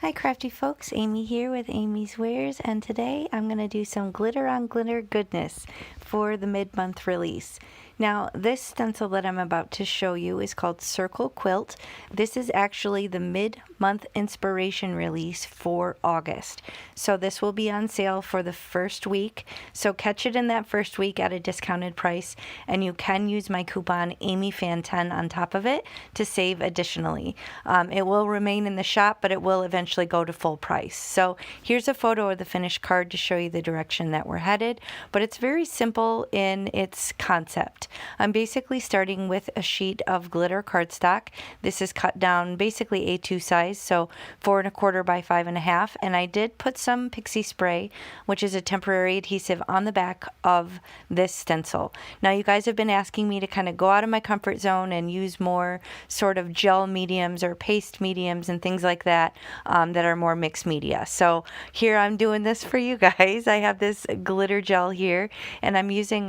Hi crafty folks, Amy here with Amy's Wares, and today I'm going to do some glitter on glitter goodness for the mid-month release. Now this stencil that I'm about to show you is called Circle Quilt. This is actually the mid-month inspiration release for August. So this will be on sale for the first week. So catch it in that first week at a discounted price, and you can use my coupon AmyFan10 on top of it to save additionally. It will remain in the shop, but it will eventually go to full price. So here's a photo of the finished card to show you the direction that we're headed, but it's very simple in its concept. I'm basically starting with a sheet of glitter cardstock. This is cut down basically A2 size, so 4 1/4 by 5 1/2, and I did put some pixie spray, which is a temporary adhesive, on the back of this stencil. Now you guys have been asking me to kind of go out of my comfort zone and use more sort of gel mediums or paste mediums and things like that that are more mixed media. So here I'm doing this for you guys. I have this glitter gel here, and I'm using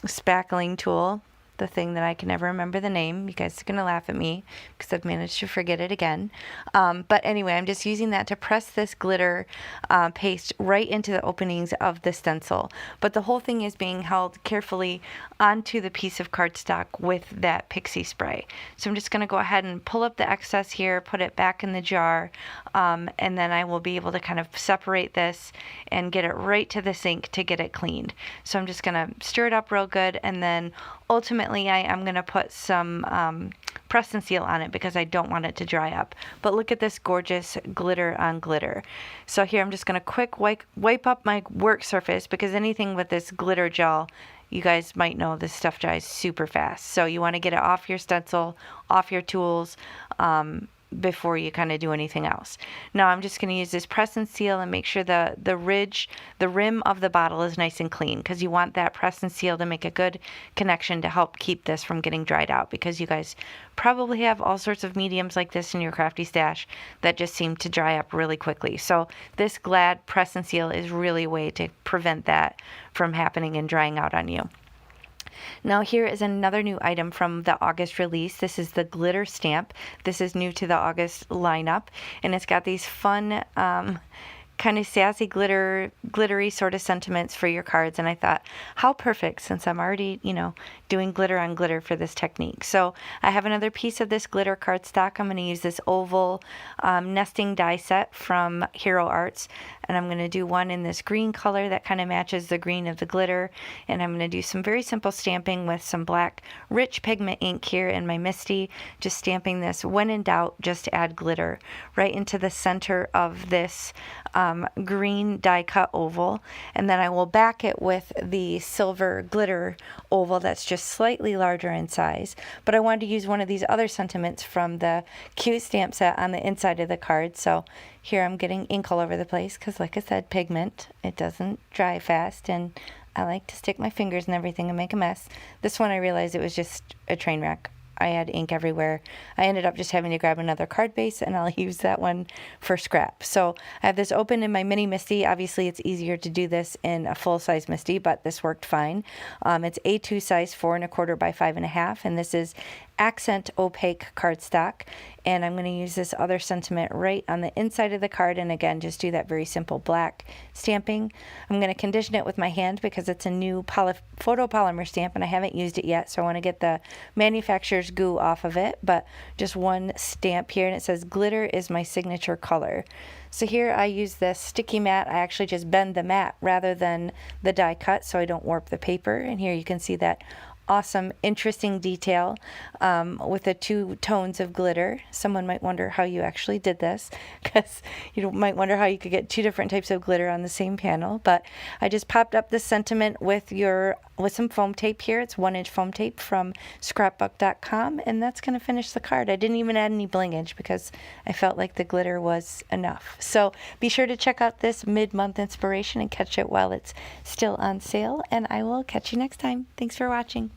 spackling tool, the thing that I can never remember the name. You guys are going to laugh at me because I've managed to forget it again. But anyway, I'm just using that to press this glitter paste right into the openings of the stencil. But the whole thing is being held carefully onto the piece of cardstock with that pixie spray. So I'm just going to go ahead and pull up the excess here, put it back in the jar, and then I will be able to kind of separate this and get it right to the sink to get it cleaned. So I'm just going to stir it up real good, and then ultimately I'm going to put some press and seal on it because I don't want it to dry up. But look at this gorgeous glitter on glitter. So here I'm just going to quick wipe up my work surface, because anything with this glitter gel, you guys might know this stuff dries super fast. So you want to get it off your stencil, off your tools, before you kind of do anything else. Now I'm just going to use this press and seal and make sure the rim of the bottle is nice and clean, because you want that press and seal to make a good connection to help keep this from getting dried out, because you guys probably have all sorts of mediums like this in your crafty stash that just seem to dry up really quickly. So this Glad press and seal is really a way to prevent that from happening and drying out on you. Now here is another new item from the August release. This is the glitter stamp. This is new to the August lineup, and it's got these fun kind of sassy glittery sort of sentiments for your cards, and I thought, how perfect, since I'm already, doing glitter on glitter for this technique. So I have another piece of this glitter cardstock. I'm going to use this oval nesting die set from Hero Arts, and I'm going to do one in this green color that kind of matches the green of the glitter, and I'm going to do some very simple stamping with some black rich pigment ink here in my Misty, just stamping this. When in doubt, just add glitter right into the center of this green die cut oval, and then I will back it with the silver glitter oval that's just slightly larger in size. But I wanted to use one of these other sentiments from the cute stamp set on the inside of the card. So here I'm getting ink all over the place because, like I said, pigment, it doesn't dry fast, and I like to stick my fingers in everything and make a mess. This one I realized it was just a train wreck. I had ink everywhere. I ended up just having to grab another card base, and I'll use that one for scrap. So I have this open in my mini Misty. Obviously, it's easier to do this in a full-size Misty, but this worked fine. It's A2 size, 4 1/4 by 5 1/2, and this is accent opaque cardstock. And I'm going to use this other sentiment right on the inside of the card, and again, just do that very simple black stamping. I'm going to condition it with my hand because it's a new photopolymer stamp, and I haven't used it yet, so I want to get the manufacturer's goo off of it. But just one stamp here, and it says glitter is my signature color. So here I use this sticky mat. I actually just bend the mat rather than the die cut so I don't warp the paper. And here you can see that awesome, interesting detail with the two tones of glitter. Someone might wonder how you actually did this, because you might wonder how you could get two different types of glitter on the same panel. But I just popped up this sentiment with some foam tape here. It's 1-inch foam tape from scrapbook.com, and that's going to finish the card. I didn't even add any blingage because I felt like the glitter was enough. So be sure to check out this mid-month inspiration and catch it while it's still on sale, and I will catch you next time. Thanks for watching.